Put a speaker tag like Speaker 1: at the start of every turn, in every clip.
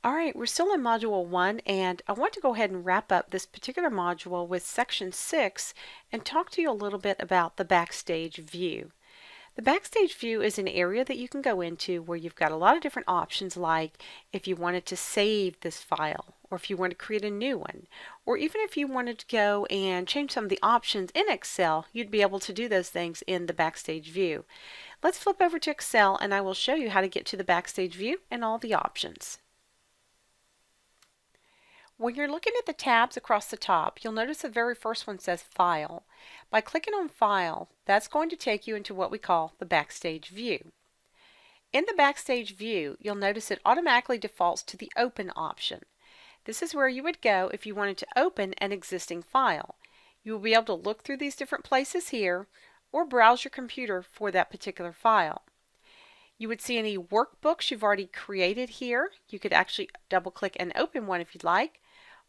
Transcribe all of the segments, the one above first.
Speaker 1: All right, we're still in Module 1, and I want to go ahead and wrap up this particular module with Section 6 and talk to you a little bit about the Backstage view. The Backstage view is an area that you can go into where you've got a lot of different options, like if you wanted to save this file, or if you want to create a new one, or even if you wanted to go and change some of the options in Excel, you'd be able to do those things in the Backstage view. Let's flip over to Excel and I will show you how to get to the Backstage view and all the options. When you're looking at the tabs across the top, you'll notice the very first one says File. By clicking on File, that's going to take you into what we call the Backstage view. In the Backstage view, you'll notice it automatically defaults to the Open option. This is where you would go if you wanted to open an existing file. You will be able to look through these different places here or browse your computer for that particular file. You would see any workbooks you've already created here. You could actually double click and open one if you'd like,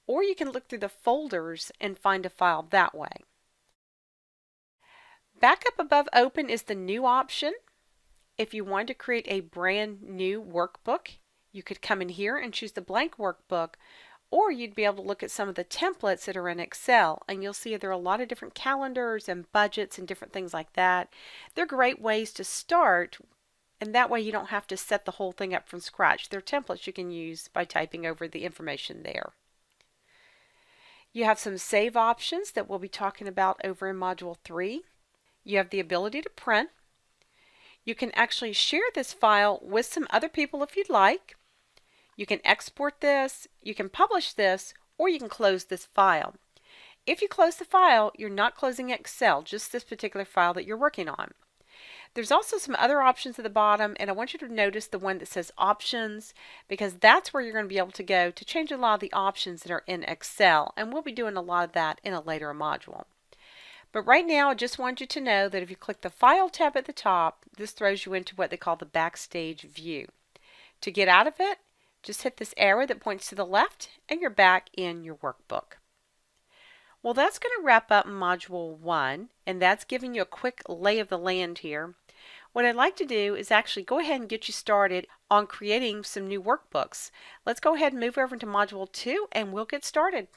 Speaker 1: or you can look through the folders and find a file that way. Back up above Open is the New option. If you wanted to create a brand new workbook, you could come in here and choose the blank workbook, or you'd be able to look at some of the templates that are in Excel, and you'll see there are a lot of different calendars and budgets and different things like that. They're great ways to start, and that way you don't have to set the whole thing up from scratch. They're templates you can use by typing over the information there. You have some save options that we'll be talking about over in Module 3. You have the ability to print. You can actually share this file with some other people if you'd like. You can export this, you can publish this, or you can close this file. If you close the file, you're not closing Excel, just this particular file that you're working on. There's also some other options at the bottom, and I want you to notice the one that says Options, because that's where you're going to be able to go to change a lot of the options that are in Excel, and we'll be doing a lot of that in a later module. But right now, I just want you to know that if you click the File tab at the top, this throws you into what they call the Backstage view. To get out of it, just hit this arrow that points to the left, and you're back in your workbook. Well, that's going to wrap up Module 1, and that's giving you a quick lay of the land here. What I'd like to do is actually go ahead and get you started on creating some new workbooks. Let's go ahead and move over into Module 2 and we'll get started.